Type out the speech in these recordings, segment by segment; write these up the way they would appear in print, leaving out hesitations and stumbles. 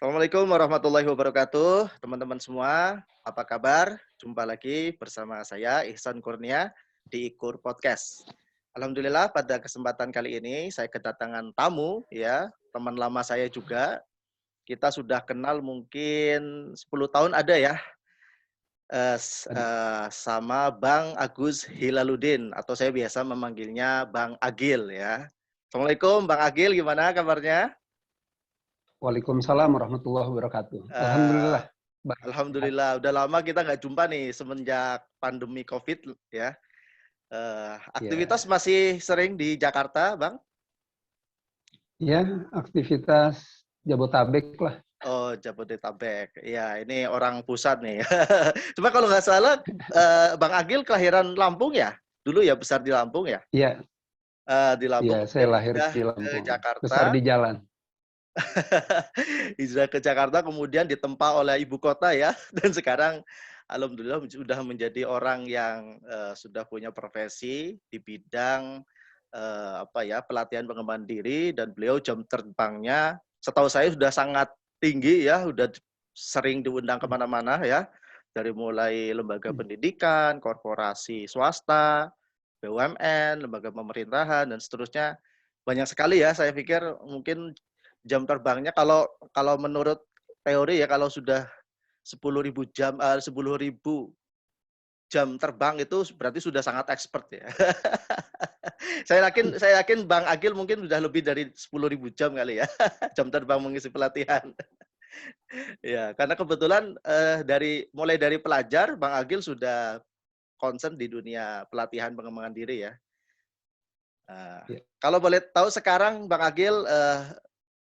Assalamualaikum warahmatullahi wabarakatuh, teman-teman semua. Apa kabar? Jumpa lagi bersama saya Ihsan Kurnia di Ikur Podcast. Alhamdulillah pada kesempatan kali ini saya kedatangan tamu ya, teman lama saya juga. Kita sudah kenal mungkin 10 tahun ada ya, sama Bang Agus Hilaludin atau saya biasa memanggilnya Bang Agil ya. Assalamualaikum Bang Agil, gimana kabarnya? Waalaikumsalam warahmatullahi wabarakatuh. Eh, Alhamdulillah. Baik. Alhamdulillah, udah lama kita nggak jumpa nih semenjak pandemi COVID ya. Ya, Aktivitas masih sering di Jakarta, Bang? ya, aktivitas Jabotabek lah. Oh, Jabodetabek. Ya, ini orang pusat nih. Cuma kalau nggak salah, Bang Agil kelahiran Lampung ya? Dulu ya besar di Lampung ya? Ya, Di Lampung ya, saya kemudian lahir hijrah di ke Lampung, besar Jakarta. di jalan. Hijrah ke Jakarta kemudian ditempa oleh ibu kota ya. Dan sekarang alhamdulillah sudah menjadi orang yang sudah punya profesi di bidang pelatihan pengembangan diri, dan beliau jam terbangnya setahu saya sudah sangat tinggi ya, sudah sering diundang kemana-mana ya, dari mulai lembaga pendidikan, korporasi swasta, BUMN, lembaga pemerintahan dan seterusnya, banyak sekali ya. Saya pikir mungkin jam terbangnya kalau kalau menurut teori ya, kalau sudah 10.000 jam, 10.000 jam terbang itu berarti sudah sangat expert ya. Saya yakin Bang Agil mungkin sudah lebih dari 10.000 jam kali ya, jam terbang mengisi pelatihan. Ya, karena kebetulan mulai dari pelajar, Bang Agil sudah concern di dunia pelatihan pengembangan diri ya. Ya. Kalau boleh tahu sekarang Bang Agil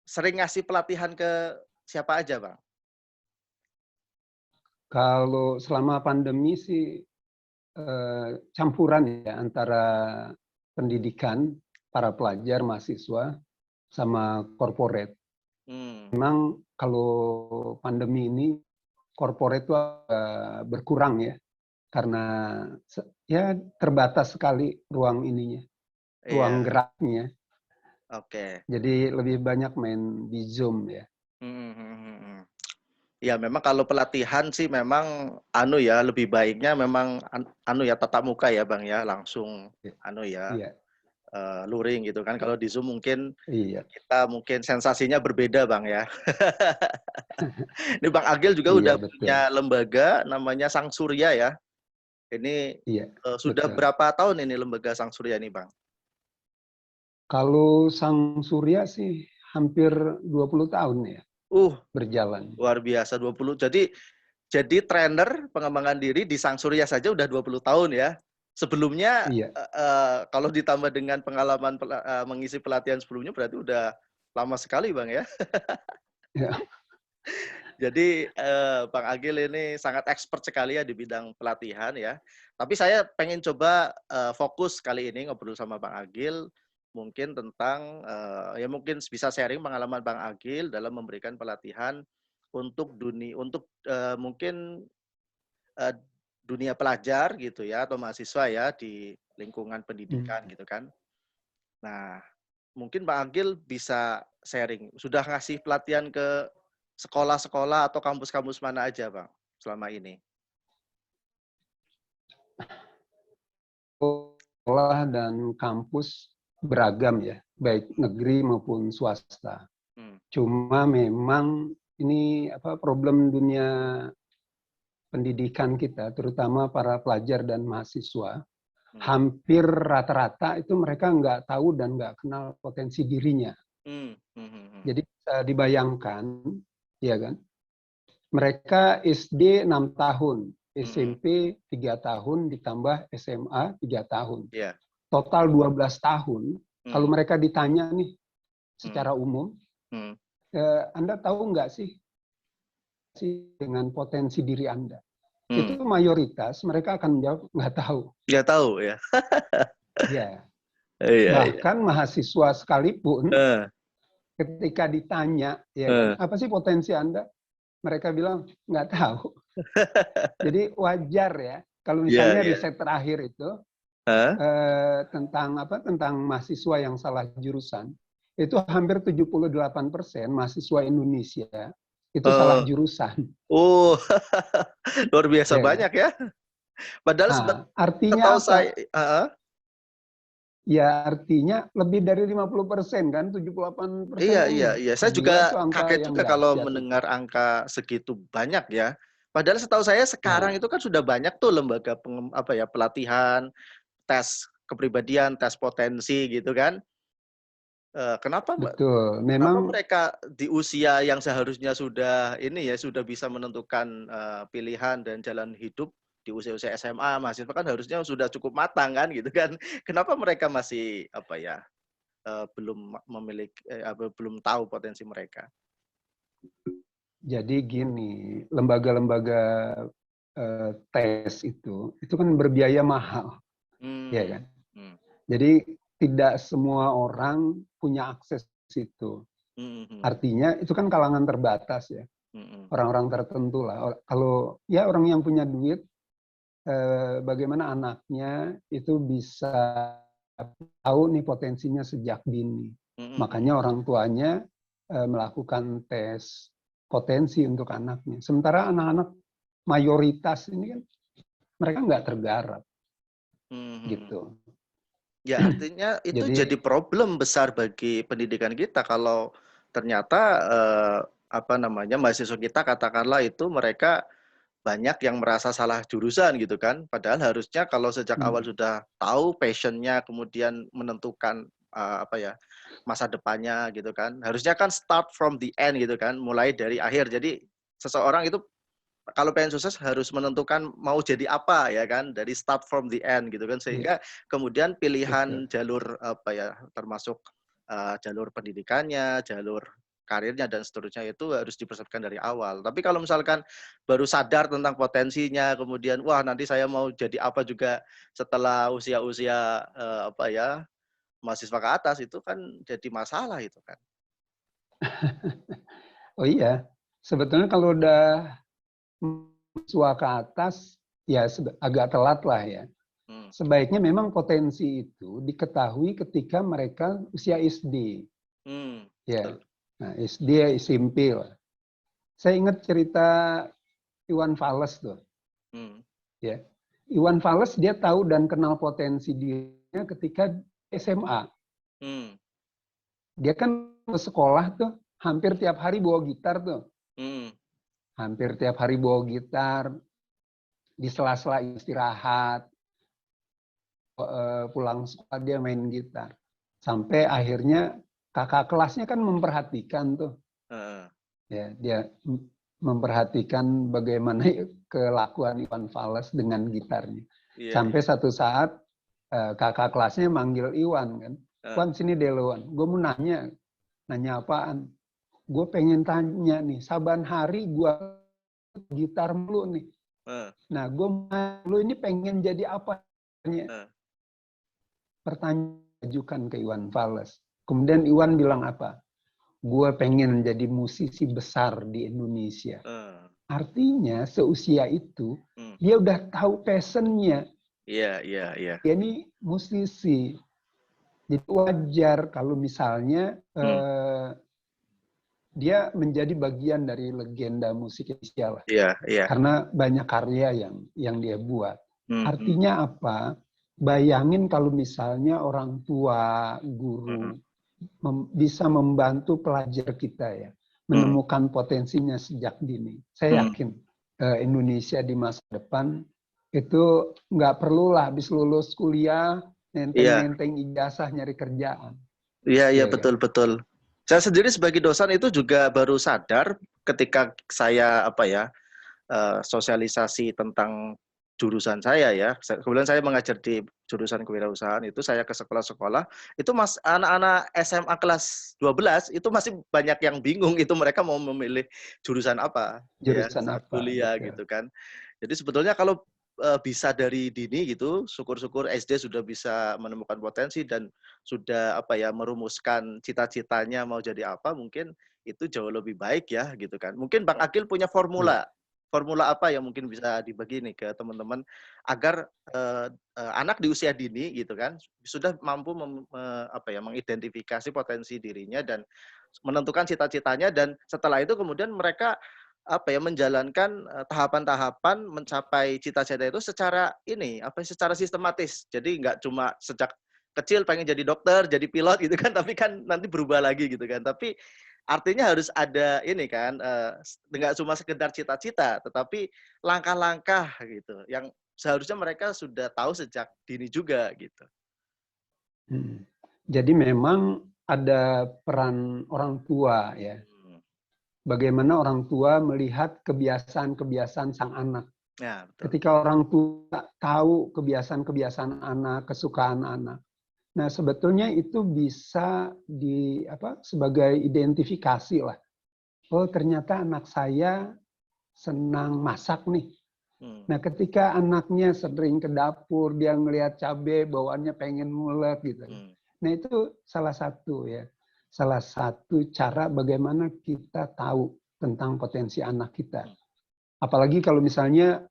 sering ngasih pelatihan ke siapa aja, Bang? Kalau selama pandemi sih campuran ya antara pendidikan, para pelajar, mahasiswa, sama corporate. Memang kalau pandemi ini corporate itu berkurang ya, karena ya terbatas sekali ruang ininya, ruang Iya, geraknya. oke. Jadi lebih banyak main di Zoom ya. Ya memang kalau pelatihan sih memang ya lebih baiknya memang ya tatap muka ya Bang ya, langsung ya Iya, luring gitu kan. Kalau di Zoom mungkin iya, kita sensasinya berbeda Bang ya. Ini Bang Agil juga iya udah betul. punya lembaga namanya Sang Surya ya. Ini Iya, sudah betul. berapa tahun ini lembaga Sang Surya ini Bang? Kalau Sang Surya sih hampir 20 tahun ya Uh, berjalan. Luar biasa 20. Jadi trainer pengembangan diri di Sang Surya saja udah 20 tahun ya. Sebelumnya Iya, kalau ditambah dengan pengalaman mengisi pelatihan sebelumnya berarti udah lama sekali Bang ya. ya. Jadi Bang Agil ini sangat expert sekali ya di bidang pelatihan ya. Tapi saya pengen coba fokus kali ini ngobrol sama Bang Agil mungkin tentang ya mungkin bisa sharing pengalaman Bang Agil dalam memberikan pelatihan untuk mungkin eh, dunia pelajar gitu ya atau mahasiswa ya di lingkungan pendidikan Hmm. gitu kan. Nah, mungkin Bang Agil bisa sharing, sudah ngasih pelatihan ke sekolah-sekolah atau kampus-kampus mana aja, Bang, selama ini? Sekolah dan kampus beragam ya, baik negeri maupun swasta. Hmm. Cuma memang ini problem dunia pendidikan kita, terutama para pelajar dan mahasiswa, hampir rata-rata itu mereka nggak tahu dan nggak kenal potensi dirinya. Jadi bisa dibayangkan, ya kan? Mereka SD 6 tahun, SMP 3 tahun, ditambah SMA 3 tahun. Yeah. Total 12 tahun. Kalau mereka ditanya nih secara umum, Anda tahu nggak sih dengan potensi diri Anda? Itu mayoritas mereka akan menjawab nggak tahu. Nggak tahu ya. Ya. Iya, Bahkan mahasiswa sekalipun ketika ditanya, ya kan, apa sih potensi Anda? Mereka bilang nggak tahu. Jadi wajar ya kalau misalnya riset terakhir itu tentang mahasiswa yang salah jurusan, itu hampir 78% mahasiswa Indonesia itu salah jurusan. Oh, luar biasa Ya kan? banyak ya. Padahal Nah, artinya setahu saya, apa? Ya artinya lebih dari 50% kan, 78%. iya, iya, iya. Saya Gila juga itu angka kaget yang juga kalau dahsyat itu. mendengar angka segitu banyak ya. Padahal setahu saya sekarang Ya, itu kan sudah banyak tuh lembaga apa ya, pelatihan, tes kepribadian, tes potensi gitu kan. Kenapa betul. kenapa Memang mereka di usia yang seharusnya sudah ini ya, sudah bisa menentukan pilihan dan jalan hidup di usia-usia SMA, mahasiswa kan harusnya sudah cukup matang kan gitu kan. Kenapa mereka masih apa ya, belum memiliki belum tahu potensi mereka? jadi gini, lembaga-lembaga tes itu kan berbiaya mahal, ya Hmm, kan? hmm, Jadi tidak semua orang punya akses itu. hmm, hmm, Artinya itu kan kalangan terbatas ya, hmm, orang-orang tertentu lah. Kalau ya orang yang punya duit, bagaimana anaknya itu bisa tahu nih potensinya sejak dini. hmm, hmm, Makanya orang tuanya melakukan tes potensi untuk anaknya. Sementara anak-anak mayoritas ini kan mereka nggak tergarap hmm, hmm. gitu. Ya, artinya itu Jadi jadi problem besar bagi pendidikan kita kalau ternyata apa namanya, mahasiswa kita katakanlah itu mereka banyak yang merasa salah jurusan gitu kan. Padahal harusnya kalau sejak awal sudah tahu passionnya, kemudian menentukan apa ya, masa depannya gitu kan. Harusnya kan start from the end gitu kan, mulai dari akhir. Jadi seseorang itu kalau pengen sukses harus menentukan mau jadi apa ya kan, dari start from the end gitu kan, ya, sehingga kemudian pilihan betul. jalur apa ya, termasuk jalur pendidikannya, jalur karirnya dan seterusnya itu harus dipersiapkan dari awal. Tapi kalau misalkan baru sadar tentang potensinya, kemudian wah nanti saya mau jadi apa juga setelah usia-usia apa ya, mahasiswa ke atas, itu kan jadi masalah itu kan. Oh iya, sebetulnya kalau udah mahasiswa ke atas ya agak telat lah ya. Hmm. Sebaiknya memang potensi itu diketahui ketika mereka usia SD. Ya, Betul. nah SD SMP lah. Saya ingat cerita Iwan Fals tuh. Hmm. Ya, Iwan Fals dia tahu dan kenal potensi dirinya ketika SMA. Hmm. Dia kan ke sekolah tuh hampir tiap hari bawa gitar tuh. Hmm. Hampir tiap hari bawa gitar, di sela-sela istirahat, pulang sekolah dia main gitar. Sampai akhirnya kakak kelasnya kan memperhatikan tuh. Uh, Ya, dia memperhatikan bagaimana kelakuan Iwan Fals dengan gitarnya. iya, Sampai iya. satu saat kakak kelasnya manggil Iwan kan. Uh, Wan sini deh Wan, gue mau nanya. Nanya apaan? Gue pengen tanya nih, saban hari gue gitar mulu nih. uh, Nah, gue lu ini pengen jadi apa? uh, Pertanyaan ajukan ke Iwan Fals. Kemudian Iwan bilang apa? Gue pengen jadi musisi besar di Indonesia. uh. Artinya seusia itu Hmm. dia udah tahu passionnya. Iya, iya, iya. Dia ini musisi. Jadi wajar kalau misalnya Hmm. dia menjadi bagian dari legenda musik Indonesia lah. Iya, iya. Karena banyak karya yang dia buat. Hmm, hmm, Artinya apa? Bayangin kalau misalnya orang tua, hmm, guru bisa membantu pelajar kita ya hmm, menemukan potensinya sejak dini. Saya hmm. yakin Indonesia di masa depan itu nggak perlulah habis lulus kuliah Iya, nenteng-nenteng ijazah nyari kerjaan, iya, iya, ya kan? betul, betul. Saya sendiri sebagai dosen itu juga baru sadar ketika saya apa ya, sosialisasi tentang jurusan saya ya. Kebetulan saya mengajar di jurusan kewirausahaan, itu saya ke sekolah-sekolah, itu mas anak-anak SMA kelas 12 itu masih banyak yang bingung itu mereka mau memilih jurusan apa ya Jurusan saat apa, kuliah betul. gitu kan. Jadi sebetulnya kalau bisa dari dini gitu, syukur-syukur SD sudah bisa menemukan potensi dan sudah apa ya, merumuskan cita-citanya mau jadi apa, mungkin itu jauh lebih baik ya gitu kan. Mungkin Bang Akil punya Ya. formula formula apa yang mungkin bisa dibagi nih ke teman-teman agar anak di usia dini gitu kan sudah mampu apa ya, mengidentifikasi potensi dirinya dan menentukan cita-citanya, dan setelah itu kemudian mereka apa ya, menjalankan tahapan-tahapan mencapai cita-cita itu secara ini apa secara sistematis. Jadi nggak cuma sejak kecil pengen jadi dokter, jadi pilot gitu kan, tapi kan nanti berubah lagi gitu kan. Tapi artinya harus ada ini kan, nggak cuma sekedar cita-cita, tetapi langkah-langkah gitu yang seharusnya mereka sudah tahu sejak dini juga gitu. Jadi memang ada peran orang tua ya. Bagaimana orang tua melihat kebiasaan-kebiasaan sang anak. Ya, betul. Ketika orang tua tahu kebiasaan-kebiasaan anak, kesukaan anak. Nah, sebetulnya itu bisa sebagai identifikasi lah. Oh, ternyata anak saya senang masak nih. Nah, ketika anaknya sering ke dapur, dia ngelihat cabai, bawaannya pengen ngulek gitu. Nah, itu salah satu ya. Salah satu cara bagaimana kita tahu tentang potensi anak kita. Apalagi kalau misalnya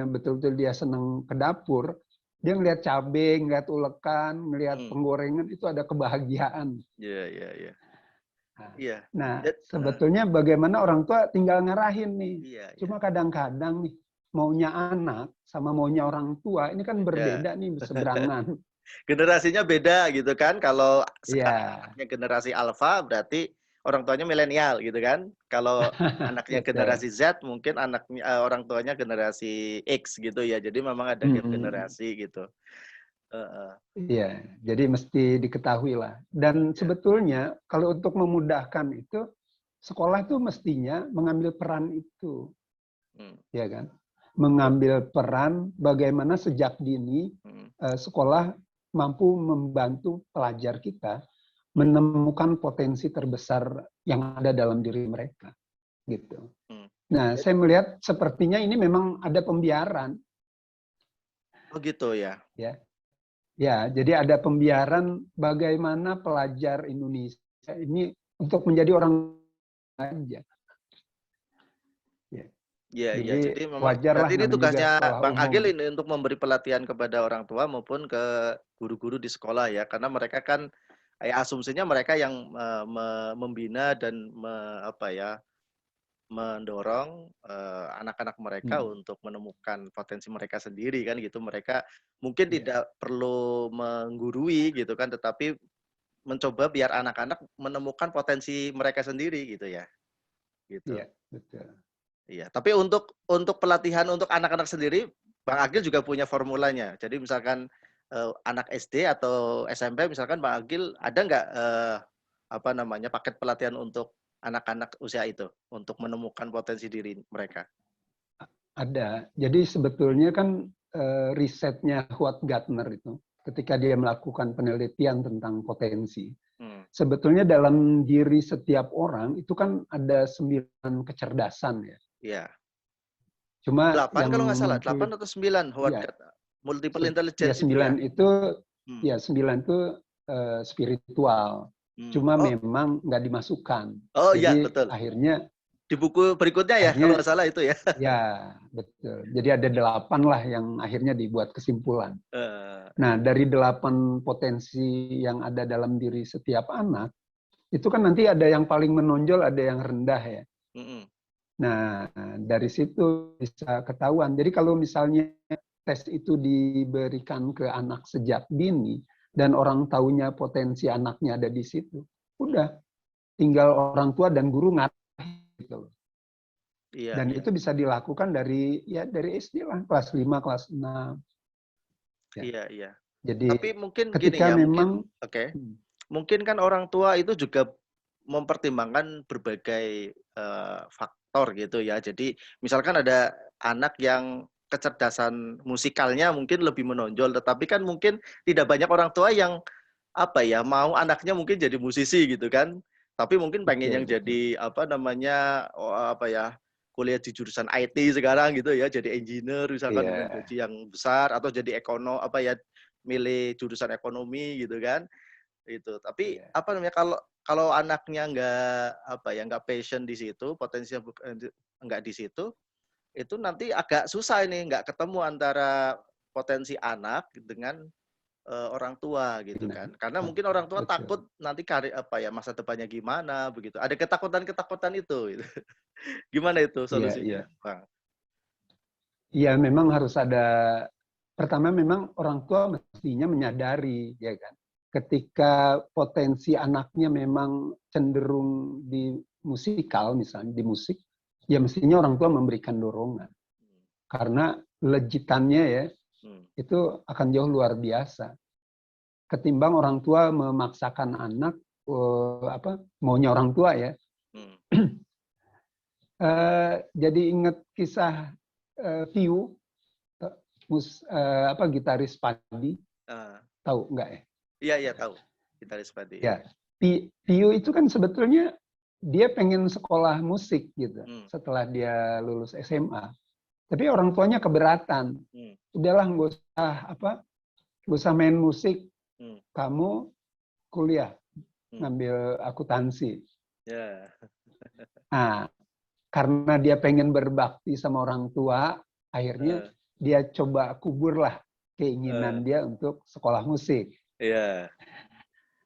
betul-betul dia senang ke dapur, dia ngelihat cabai, ngelihat ulekan, ngelihat penggorengan, itu ada kebahagiaan. Iya. Nah, sebetulnya bagaimana orang tua tinggal ngarahin nih. Cuma kadang-kadang nih, maunya anak sama maunya orang tua ini kan berbeda nih, berseberangan. Generasinya beda gitu kan. Kalau sekarang anaknya generasi alfa berarti orang tuanya milenial gitu kan. Kalau anaknya generasi Z mungkin anaknya orang tuanya generasi X gitu ya. Jadi memang ada gap generasi gitu. Iya, jadi mesti diketahui lah. Dan sebetulnya kalau untuk memudahkan itu, sekolah itu mestinya mengambil peran itu, ya kan? Mengambil peran bagaimana sejak dini sekolah mampu membantu pelajar kita menemukan potensi terbesar yang ada dalam diri mereka, gitu. Nah, saya melihat sepertinya ini memang ada pembiaran. Oh gitu ya. Ya, jadi ada pembiaran bagaimana pelajar Indonesia ini untuk menjadi orang aja. Iya. Jadi memang wajarlah berarti ini tugasnya Bang umum. Agil ini untuk memberi pelatihan kepada orang tua maupun ke guru-guru di sekolah ya, karena mereka kan asumsinya mereka yang membina dan mendorong anak-anak mereka untuk menemukan potensi mereka sendiri kan gitu. Mereka mungkin tidak perlu menggurui gitu kan, tetapi mencoba biar anak-anak menemukan potensi mereka sendiri gitu ya. Gitu. Iya, betul. Iya, tapi untuk pelatihan untuk anak-anak sendiri, Bang Agil juga punya formulanya. Jadi misalkan anak SD atau SMP, misalkan Bang Agil ada nggak paket pelatihan untuk anak-anak usia itu untuk menemukan potensi diri mereka? Ada. Jadi sebetulnya kan risetnya Howard Gardner itu, ketika dia melakukan penelitian tentang potensi, sebetulnya dalam diri setiap orang itu kan ada 9 kecerdasan ya. Iya. Cuma 8 kalau nggak salah, 8 atau 9 Howard Gardner. Multiple intelligence itu ya. 9 itu ya 9 itu spiritual. Cuma memang nggak dimasukkan. Oh iya, jadi betul. Akhirnya di buku berikutnya ya, kalau nggak salah itu ya. Ya, betul. Jadi ada 8 lah yang akhirnya dibuat kesimpulan. Nah, dari 8 potensi yang ada dalam diri setiap anak, itu kan nanti ada yang paling menonjol, ada yang rendah ya. Nah, dari situ bisa ketahuan. Jadi kalau misalnya tes itu diberikan ke anak sejak dini, dan orang taunya potensi anaknya ada di situ, udah tinggal orang tua dan guru ngatih gitu. Dan itu bisa dilakukan dari SD lah, kelas 5, kelas 6. Iya. Jadi tapi mungkin gini ketika ya, memang mungkin kan orang tua itu juga mempertimbangkan berbagai faktor gitu ya. Jadi misalkan ada anak yang kecerdasan musikalnya mungkin lebih menonjol, tetapi kan mungkin tidak banyak orang tua yang mau anaknya mungkin jadi musisi gitu kan. Tapi mungkin pengen yang jadi kuliah di jurusan IT sekarang gitu ya, jadi engineer misalkan dengan gaji yang besar, atau jadi milih jurusan ekonomi gitu kan. Itu. Tapi kalau anaknya nggak passion di situ, potensinya nggak di situ, itu nanti agak susah ini, nggak ketemu antara potensi anak dengan orang tua gitu kan. Karena Oh, mungkin orang tua betul. takut nanti karir masa depannya gimana begitu. Ada ketakutan-ketakutan itu gitu. Gimana itu Iya, solusinya, iya. Bang? Iya, memang harus ada, pertama memang orang tua mestinya menyadari, ya kan. Ketika potensi anaknya memang cenderung di musikal, misalnya di musik, ya mestinya orang tua memberikan dorongan. Karena lejitannya ya, Hmm. itu akan jauh luar biasa. Ketimbang orang tua memaksakan anak, maunya orang tua ya. Hmm. Jadi ingat kisah Viu, gitaris Padi, Ah. tahu nggak ya? Iya, iya tahu. Gitaris Padi ya. Ya, Viu itu kan sebetulnya dia pengen sekolah musik gitu Hmm. setelah dia lulus SMA. Tapi orang tuanya keberatan. Hmm. Udahlah nggak usah main musik, Hmm. kamu kuliah Hmm. ngambil akuntansi. Ya. Nah, karena dia pengen berbakti sama orang tua, akhirnya dia coba kuburlah keinginan dia untuk sekolah musik. Iya.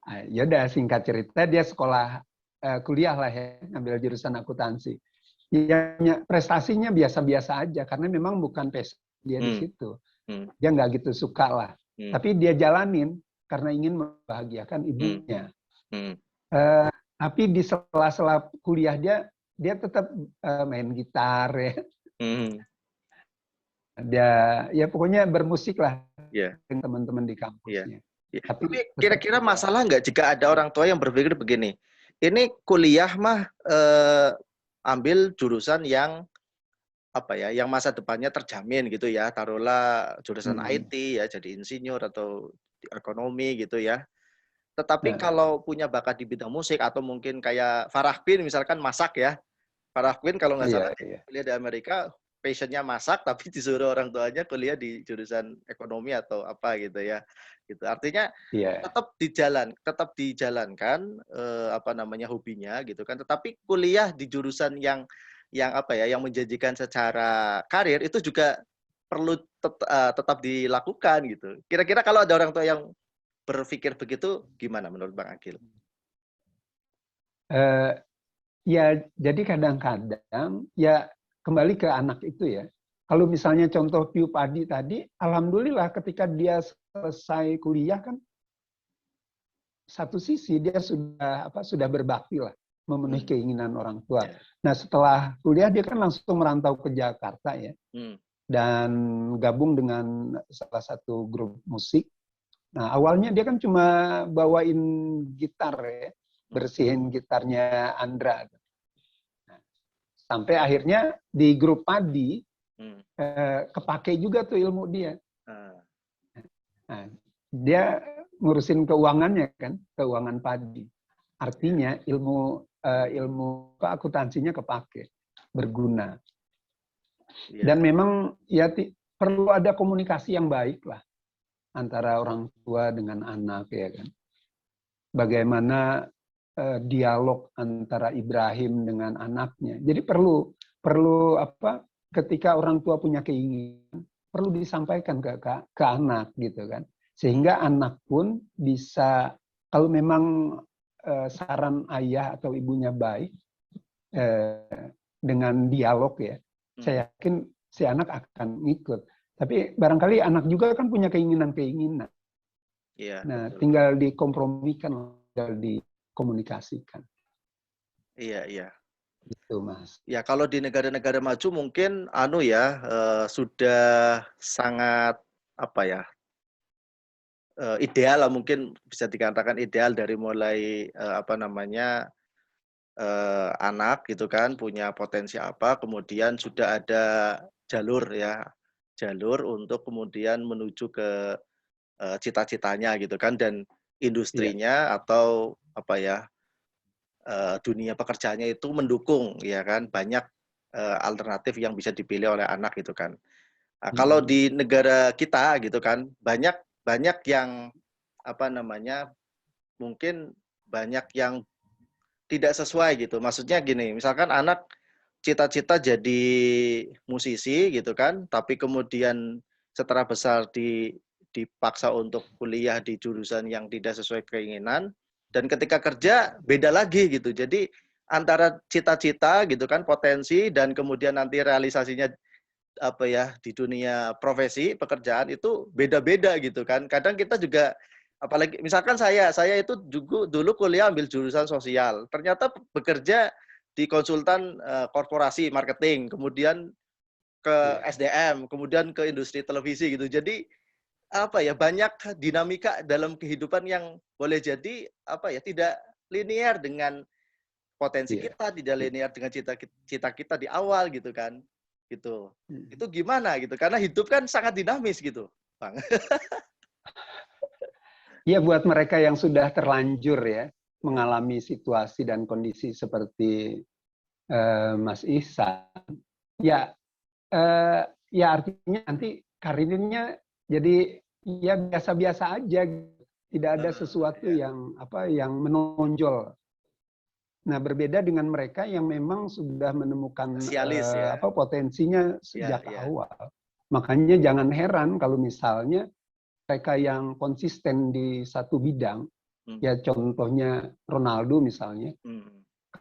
Nah, yaudah singkat cerita dia sekolah kuliah lah ya, ngambil jurusan akuntansi. Ya, prestasinya biasa-biasa aja karena memang bukan passion dia di situ. Dia nggak gitu suka lah. Tapi dia jalanin karena ingin membahagiakan ibunya. Tapi di sela-sela kuliah dia tetap main gitar ya. Dia ya pokoknya bermusik lah dengan teman-teman di kampusnya. Tapi kira-kira masalah nggak jika ada orang tua yang berpikir begini, ini kuliah mah ambil jurusan yang yang masa depannya terjamin gitu ya, taruhlah jurusan IT ya, jadi insinyur atau ekonomi gitu ya. Tetapi kalau punya bakat di bidang musik atau mungkin kayak Farah Queen misalkan masak ya, Farah Queen kalau nggak salah kuliah di Amerika, passionnya masak tapi disuruh orang tuanya kuliah di jurusan ekonomi atau apa gitu ya. Gitu. Artinya tetap dijalankan hobinya gitu kan. Tetapi kuliah di jurusan yang menjanjikan secara karir itu juga perlu tetap dilakukan gitu. Kira-kira kalau ada orang tua yang berpikir begitu gimana menurut Bang Agil? Ya, jadi kadang-kadang ya kembali ke anak itu ya. Kalau misalnya contoh Piu Padi tadi, alhamdulillah ketika dia selesai kuliah kan, satu sisi dia sudah berbakti lah, memenuhi keinginan orang tua. Nah setelah kuliah dia kan langsung merantau ke Jakarta ya, dan gabung dengan salah satu grup musik. Nah awalnya dia kan cuma bawain gitar ya, bersihin gitarnya Andra. Sampai akhirnya di grup Padi kepake juga tuh ilmu dia. Nah, dia ngurusin keuangannya kan, keuangan Padi. Artinya ilmu akuntansinya kepake, berguna. Dan memang ya perlu ada komunikasi yang baik lah antara orang tua dengan anak ya kan. Bagaimana dialog antara Ibrahim dengan anaknya. Jadi perlu ketika orang tua punya keinginan perlu disampaikan ke anak gitu kan. Sehingga anak pun bisa kalau memang saran ayah atau ibunya baik dengan dialog ya. Saya yakin si anak akan ngikut. Tapi barangkali anak juga kan punya keinginan-keinginan. Nah, tinggal dikompromikan, tinggal dikomunikasikan. Iya. Itu, Mas. Ya, kalau di negara-negara maju mungkin sudah sangat ideal lah, mungkin bisa dikatakan ideal dari mulai anak gitu kan punya potensi apa, kemudian sudah ada jalur untuk kemudian menuju ke cita-citanya gitu kan, dan industrinya atau dunia pekerjaannya itu mendukung ya kan, banyak alternatif yang bisa dipilih oleh anak gitu kan. Nah, kalau di negara kita gitu kan banyak yang mungkin banyak yang tidak sesuai gitu. Maksudnya gini, misalkan anak cita-cita jadi musisi gitu kan, tapi kemudian setelah besar dipaksa untuk kuliah di jurusan yang tidak sesuai keinginan, dan ketika kerja beda lagi gitu. Jadi antara cita-cita gitu kan, potensi, dan kemudian nanti realisasinya apa ya di dunia profesi pekerjaan itu beda-beda gitu kan. Kadang kita juga, apalagi misalkan saya itu juga dulu kuliah ambil jurusan sosial, ternyata bekerja di konsultan korporasi marketing, kemudian ke SDM, kemudian ke industri televisi gitu. Jadi apa ya, banyak dinamika dalam kehidupan yang boleh jadi apa ya, tidak linear dengan potensi Iya. kita, tidak linear dengan cita kita di awal gitu kan. Gitu. Itu gimana gitu? Karena hidup kan sangat dinamis gitu, Bang. Iya, buat mereka yang sudah terlanjur ya mengalami situasi dan kondisi seperti Mas Ihsan, ya ya artinya nanti karirnya jadi ya biasa-biasa aja, tidak ada sesuatu Ya. yang yang menonjol. Nah, berbeda dengan mereka yang memang sudah menemukan Spesialis ya. potensinya Ya, sejak ya. awal. Makanya jangan heran kalau misalnya mereka yang konsisten di satu bidang, ya contohnya Ronaldo misalnya,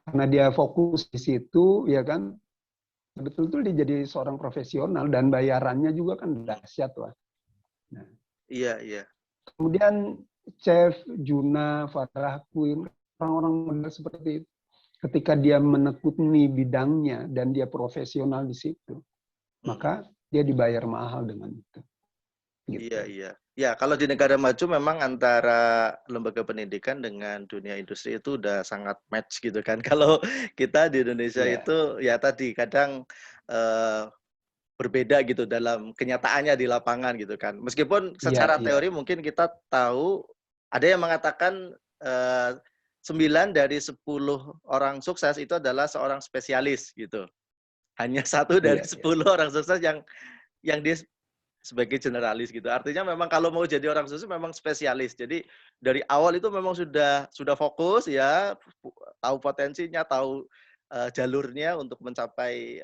karena dia fokus di situ, ya kan, betul-betul dia jadi seorang profesional dan bayarannya juga kan dahsyat lah. Nah, Iya, iya. kemudian Chef, Juna, Farah Queen, orang-orang model seperti itu, ketika dia menekuni bidangnya dan dia profesional di situ, maka dia dibayar mahal dengan itu. Gitu. Iya, iya. Ya, kalau di negara maju memang antara lembaga pendidikan dengan dunia industri itu udah sangat match gitu kan. Kalau kita di Indonesia itu ya tadi kadang berbeda gitu dalam kenyataannya di lapangan gitu kan. Meskipun secara teori mungkin kita tahu, ada yang mengatakan 9 dari 10 orang sukses itu adalah seorang spesialis gitu. Hanya 1 dari 10 orang sukses yang dia sebagai generalis gitu. Artinya memang kalau mau jadi orang sukses memang spesialis. Jadi dari awal itu memang sudah fokus ya, tahu potensinya, tahu jalurnya untuk mencapai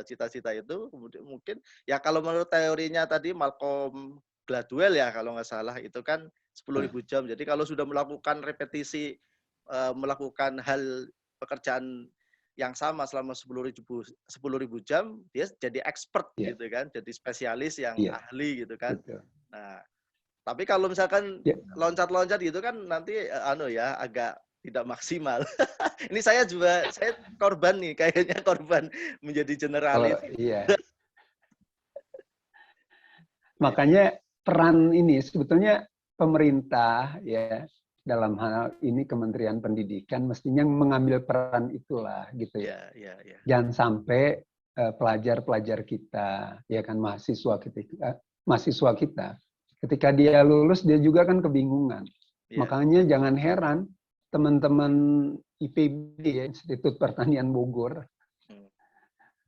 cita-cita itu. Kemudian mungkin ya kalau menurut teorinya tadi Malcolm Gladwell ya kalau nggak salah itu kan 10.000 jam. Jadi kalau sudah melakukan repetisi, melakukan hal pekerjaan yang sama selama 10.000 jam, dia jadi expert gitu kan, jadi spesialis yang ahli gitu kan. Nah, tapi kalau misalkan loncat-loncat gitu kan nanti agak tidak maksimal. Ini saya korban nih, kayaknya korban menjadi generalis. Iya. Makanya peran ini sebetulnya pemerintah ya dalam hal ini Kementerian Pendidikan mestinya mengambil peran itulah gitu ya. Jangan sampai pelajar-pelajar kita ya kan mahasiswa kita ketika dia lulus dia juga kan kebingungan. Makanya jangan heran teman-teman IPB ya, Institut Pertanian Bogor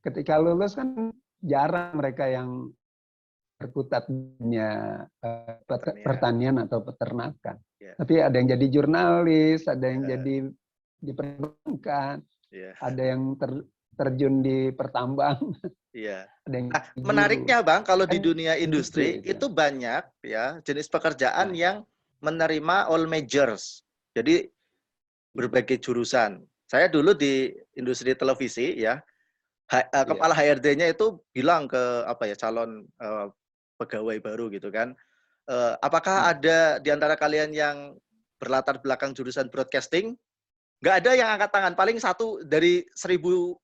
ketika lulus kan jarang mereka yang berkutat dunia pertanian atau peternakan. Tapi ada yang jadi jurnalis, ada yang jadi di perbankan, ada yang terjun di pertambangan. Iya. Nah, menariknya Bang, kalau di dunia industri itu banyak ya jenis pekerjaan yang menerima all majors. Jadi berbagai jurusan. Saya dulu di industri televisi ya, kepala HRD-nya itu bilang ke calon pegawai baru gitu kan. Apakah ada di antara kalian yang berlatar belakang jurusan broadcasting? Nggak ada yang angkat tangan. Paling 1 dari 1.000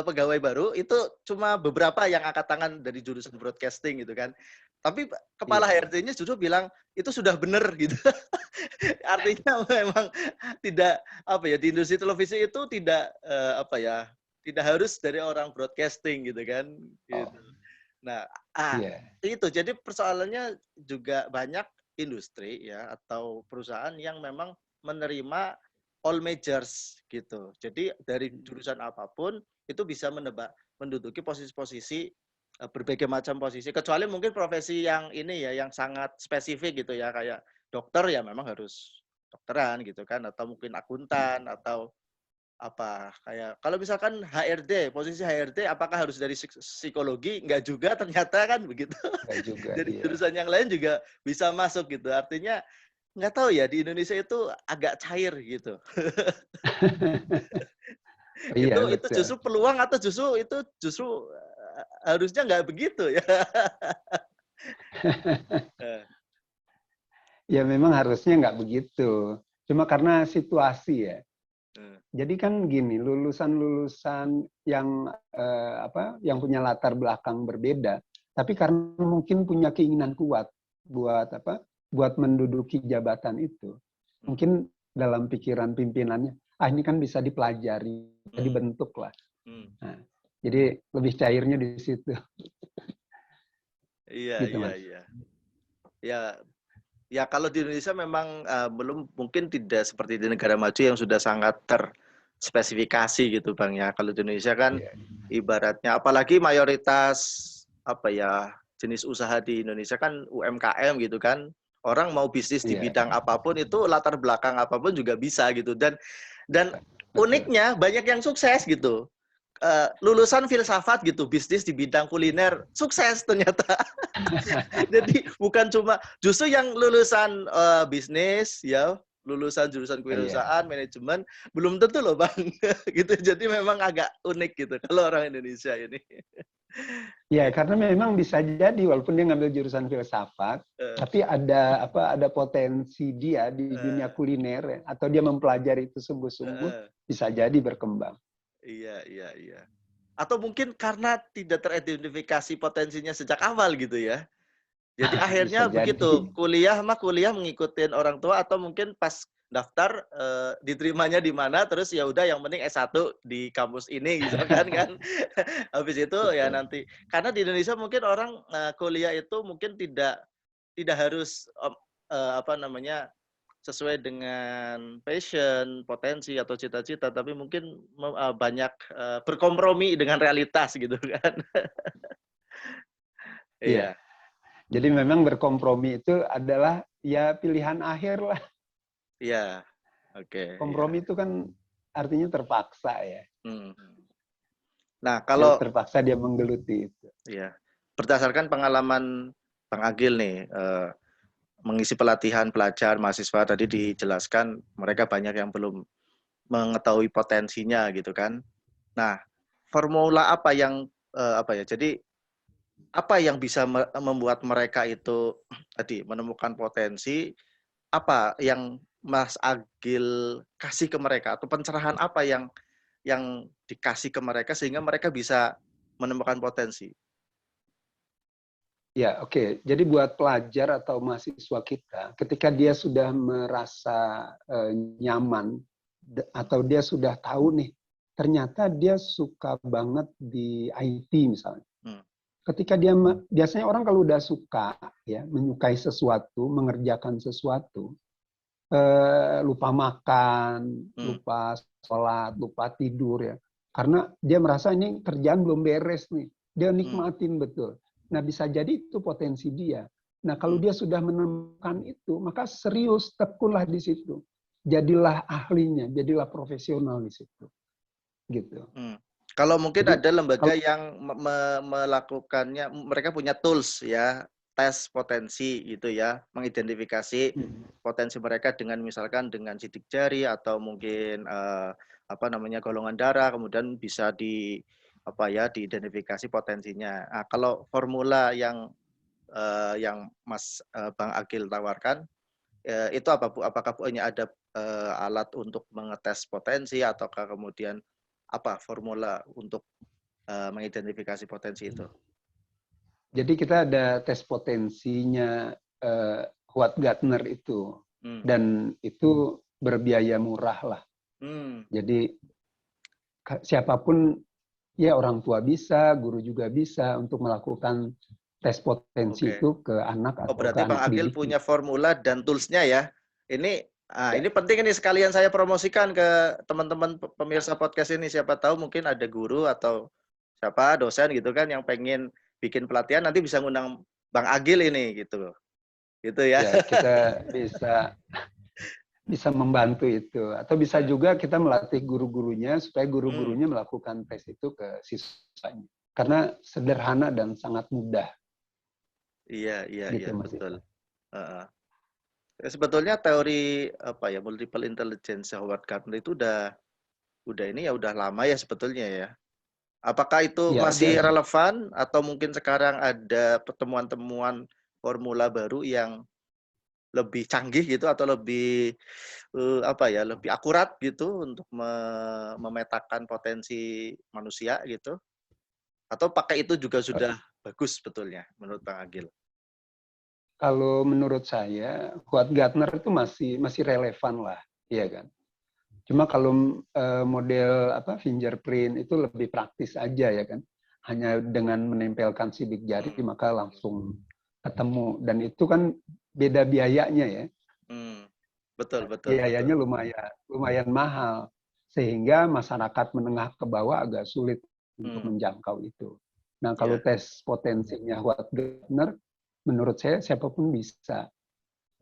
pegawai baru itu cuma beberapa yang angkat tangan dari jurusan broadcasting gitu kan. Tapi kepala HRD-nya justru bilang itu sudah benar gitu. Artinya memang tidak di industri televisi itu tidak tidak harus dari orang broadcasting gitu kan. Gitu. Nah, itu jadi persoalannya juga banyak industri ya atau perusahaan yang memang menerima all majors gitu. Jadi dari jurusan apapun itu bisa menduduki posisi-posisi berbagai macam posisi. Kecuali mungkin profesi yang ini ya yang sangat spesifik gitu ya kayak dokter ya memang harus dokteran gitu kan atau mungkin akuntan atau apa kayak kalau misalkan HRD, posisi HRD apakah harus dari psikologi? Enggak juga ternyata kan begitu. Enggak juga, Dari iya. jurusan yang lain juga bisa masuk gitu. Artinya nggak tahu ya di Indonesia itu agak cair gitu. Iya, Itu betul. justru peluang atau justru harusnya nggak begitu ya. Eh, Ya memang harusnya nggak begitu. Cuma karena situasi ya. eh, Jadi kan gini, lulusan-lulusan yang yang punya latar belakang berbeda, tapi karena mungkin punya keinginan kuat buat buat menduduki jabatan itu. hmm, Mungkin dalam pikiran pimpinannya, ini kan bisa dipelajari, bisa hmm, dibentuk lah. hmm. Nah, jadi lebih cairnya di situ, Iya, gitu iya, Mas. iya. Ya, ya kalau di Indonesia memang belum mungkin tidak seperti di negara maju yang sudah sangat terspesifikasi gitu Bang ya. Kalau di Indonesia kan Iya, ibaratnya apalagi mayoritas apa ya jenis usaha di Indonesia kan UMKM gitu kan. Orang mau bisnis di iya, bidang apapun itu latar belakang apapun juga bisa gitu dan betul. uniknya banyak yang sukses gitu. Lulusan filsafat gitu, bisnis di bidang kuliner, sukses ternyata. Jadi bukan cuma justru yang lulusan bisnis ya, lulusan jurusan Iya. kewirausahaan, manajemen belum tentu loh Bang. Gitu. Jadi memang agak unik gitu kalau orang Indonesia ini. Ya, Ya. karena memang bisa jadi walaupun dia ngambil jurusan filsafat, Eh, tapi ada potensi dia di dunia eh, kuliner ya, atau dia mempelajari itu sungguh-sungguh eh. bisa jadi berkembang. Iya, iya, iya. Atau mungkin karena tidak teridentifikasi potensinya sejak awal gitu ya. Jadi Bisa akhirnya jadi. begitu, kuliah mengikutin orang tua atau mungkin pas daftar diterimanya di mana terus ya udah yang penting S1 di kampus ini gitu kan. Habis itu ya Betul. nanti karena di Indonesia mungkin orang kuliah itu mungkin tidak harus apa namanya sesuai dengan passion, potensi atau cita-cita tapi mungkin banyak berkompromi dengan realitas gitu kan. Iya. Iya. Jadi memang berkompromi itu adalah ya pilihan akhir lah. Iya. Oke, iya. Kompromi itu kan artinya terpaksa ya. Hmm. Nah, Dia kalau terpaksa dia menggeluti itu. ya berdasarkan pengalaman Bang Agil nih mengisi pelatihan pelajar mahasiswa tadi dijelaskan mereka banyak yang belum mengetahui potensinya gitu kan. Nah, formula apa yang apa ya? Jadi apa yang bisa membuat mereka itu tadi menemukan potensi apa yang Mas Agil kasih ke mereka atau pencerahan apa yang dikasih ke mereka sehingga mereka bisa menemukan potensi. Ya, oke. Jadi buat pelajar atau mahasiswa kita, ketika dia sudah merasa nyaman atau dia sudah tahu nih, ternyata dia suka banget di IT misalnya. Hmm. Ketika dia biasanya orang kalau udah suka ya, menyukai sesuatu, mengerjakan sesuatu, lupa makan, Hmm. lupa sholat, lupa tidur ya. Karena dia merasa ini kerjaan belum beres nih. Dia Hmm. nikmatin betul. Nah, bisa jadi itu potensi dia. Nah, kalau Hmm. dia sudah menemukan itu, maka serius, tekunlah di situ. Jadilah ahlinya, jadilah profesional di situ. Gitu. Hmm. Kalau mungkin Jadi ada lembaga kalau yang melakukannya, mereka punya tools ya, tes potensi gitu ya, mengidentifikasi potensi mereka dengan misalkan dengan sidik jari atau mungkin apa namanya golongan darah, kemudian bisa di apa ya diidentifikasi potensinya. Nah, kalau formula yang Mas Bang Agil tawarkan itu apa Bu? Apakah punya ada alat untuk mengetes potensi ataukah kemudian apa formula untuk mengidentifikasi potensi itu? jadi kita ada tes potensinya Howard Gardner itu, Hmm. dan itu berbiaya murah lah. Hmm. Jadi siapapun ya orang tua bisa, guru juga bisa untuk melakukan tes potensi Oke. itu ke anak Oh, atau ke berarti Bang anak Agil didiknya. punya formula dan tools-nya ya. Ini Ya, ini penting ini sekalian saya promosikan ke teman-teman pemirsa podcast ini. Siapa tahu mungkin ada guru atau siapa dosen gitu kan yang pengen bikin pelatihan nanti bisa ngundang Bang Agil ini gitu. Gitu ya. ya kita bisa bisa membantu itu. Atau bisa juga kita melatih guru-gurunya supaya guru-gurunya melakukan tes itu ke siswanya. Karena sederhana dan sangat mudah. Iya, iya, Gitu, iya, Mas betul. Ivan. Sebetulnya teori apa ya multiple intelligence Howard Gardner itu udah ini ya udah lama ya sebetulnya ya. Apakah itu Ya, dia masih relevan atau mungkin sekarang ada pertemuan-temuan formula baru yang lebih canggih gitu atau lebih apa ya lebih akurat gitu untuk memetakan potensi manusia gitu? Atau pakai itu juga sudah bagus sebetulnya menurut Bang Agil? kalau menurut saya, Howard Gardner itu masih relevan lah, iya kan. Cuma kalau model fingerprint itu lebih praktis aja ya kan. Hanya dengan menempelkan sidik jari maka langsung ketemu, dan itu kan beda biayanya ya. Betul, betul, betul. Biayanya lumayan mahal, sehingga masyarakat menengah ke bawah agak sulit untuk menjangkau itu. Nah, kalau tes potensinya Howard Gardner, menurut saya siapapun bisa,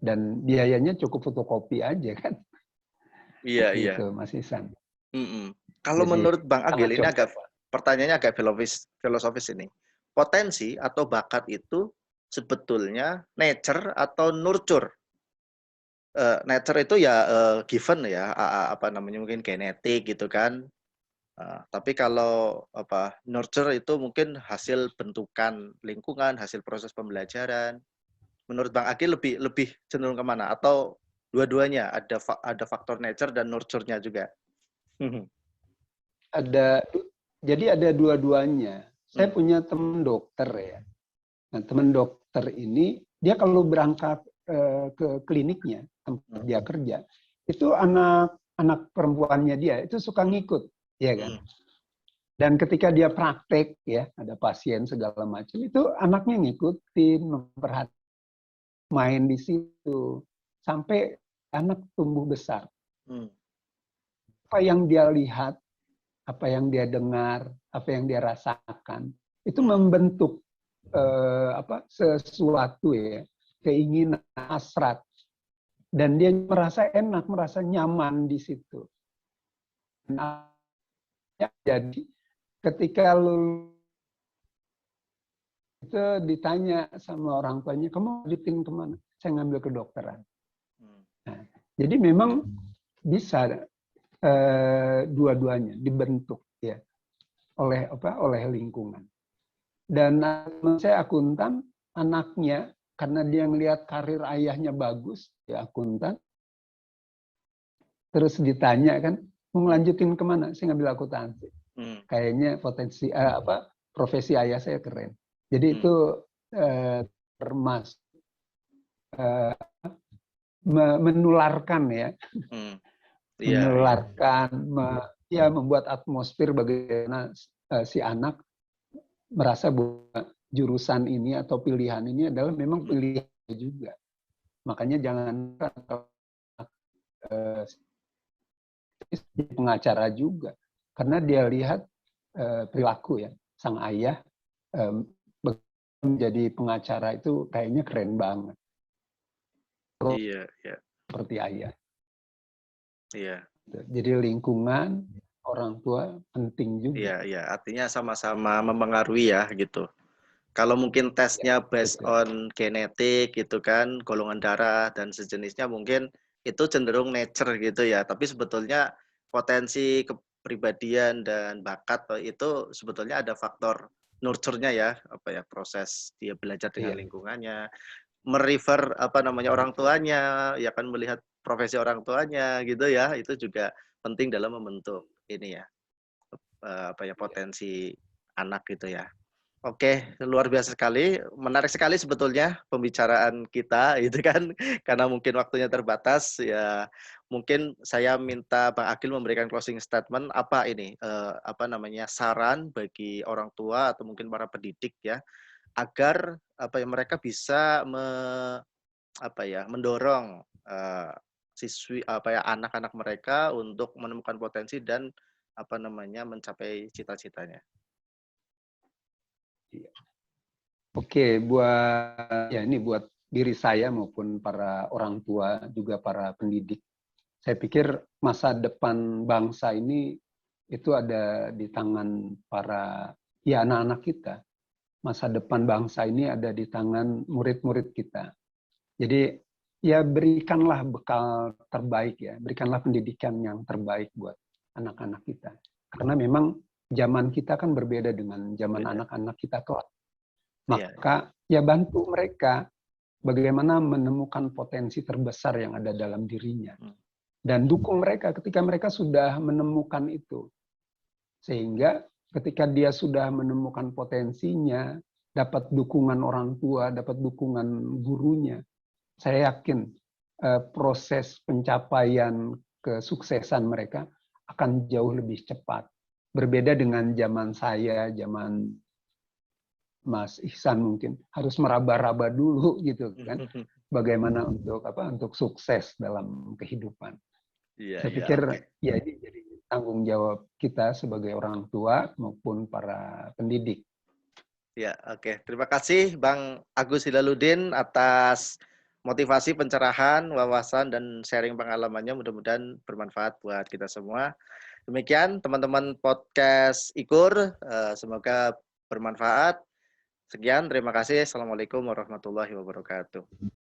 dan biayanya cukup fotokopi aja kan. Iya, iya. Gitu, Mas Isan. Kalau Jadi menurut Bang Agil, sangat ini agak cocok. pertanyaannya agak filosofis ini. Potensi atau bakat itu sebetulnya nature atau nurture? Nature itu ya given ya, apa namanya mungkin genetik gitu kan. Tapi kalau apa nurture itu mungkin hasil bentukan lingkungan, hasil proses pembelajaran. Menurut Bang Agil lebih lebih cenderung kemana? Atau dua-duanya ada faktor nature dan nurture-nya juga? Jadi ada dua-duanya. Saya punya teman dokter ya. Nah, teman dokter ini dia kalau berangkat ke kliniknya tempat dia kerja, itu anak perempuannya dia itu suka ngikut, ya kan. Dan ketika dia praktek ya, ada pasien segala macam, itu anaknya ngikutin, memperhatikan, main di situ sampai anak tumbuh besar. Apa yang dia lihat, apa yang dia dengar, apa yang dia rasakan, itu membentuk sesuatu ya, keinginan, hasrat, dan dia merasa enak, merasa nyaman di situ. Nah, jadi ketika lu itu ditanya sama orang tuanya, kamu lanjutin kemana? Saya ngambil kedokteran. Nah, jadi memang bisa dua-duanya dibentuk ya oleh lingkungan. Dan saya akuntan, anaknya karena dia ngelihat karir ayahnya bagus, ya akuntan, terus ditanya kan, mau ngelanjutin kemana? Saya ngambil akuntansi. Kayaknya profesi ayah saya keren. Jadi itu termasuk menularkan ya, menularkan, membuat atmosfer bagaimana si anak merasa bahwa jurusan ini atau pilihan ini adalah memang pilihan juga. Makanya jangan pengacara juga, karena dia lihat perilaku ya sang ayah menjadi pengacara itu kayaknya keren banget. Iya, iya. Seperti ayah. Iya. Jadi lingkungan orang tua penting juga. Iya, iya. Artinya sama-sama mempengaruhi ya gitu. Kalau mungkin tesnya based on genetik gitu kan, golongan darah dan sejenisnya mungkin itu cenderung nature gitu ya. Tapi sebetulnya potensi kepribadian dan bakat itu sebetulnya ada faktor nurture-nya ya, apa ya proses dia belajar dengan lingkungannya, merefer apa namanya orang tuanya, ya kan melihat profesi orang tuanya gitu ya. Itu juga penting dalam membentuk ini ya, apa ya potensi anak gitu ya. Oke, luar biasa sekali, menarik sekali sebetulnya pembicaraan kita, itu kan, karena mungkin waktunya terbatas, ya mungkin saya minta Bang Agil memberikan closing statement apa ini, apa namanya saran bagi orang tua atau mungkin para pendidik ya, agar apa ya mereka bisa mendorong siswi apa ya anak-anak mereka untuk menemukan potensi dan apa namanya mencapai cita-citanya. Oke, buat diri saya maupun para orang tua juga para pendidik Saya pikir masa depan bangsa ini itu ada di tangan para anak-anak kita. Masa depan bangsa ini ada di tangan murid-murid kita. Jadi ya berikanlah bekal terbaik ya, berikanlah pendidikan yang terbaik buat anak-anak kita. Karena memang zaman kita kan berbeda dengan zaman anak-anak kita kelak. Maka ya bantu mereka bagaimana menemukan potensi terbesar yang ada dalam dirinya. Dan dukung mereka ketika mereka sudah menemukan itu. Sehingga ketika dia sudah menemukan potensinya, dapat dukungan orang tua, dapat dukungan gurunya, saya yakin proses pencapaian kesuksesan mereka akan jauh lebih cepat. Berbeda dengan zaman saya, zaman Mas Ihsan mungkin harus meraba-raba dulu gitu kan. Bagaimana untuk sukses dalam kehidupan. Saya pikir ya ini jadi tanggung jawab kita sebagai orang tua maupun para pendidik. Ya, oke. Terima kasih Bang Agus Hilaluddin atas motivasi, pencerahan, wawasan, dan sharing pengalamannya. Mudah-mudahan bermanfaat buat kita semua. Demikian teman-teman podcast IKUR. Semoga bermanfaat. Sekian, terima kasih. Assalamualaikum warahmatullahi wabarakatuh.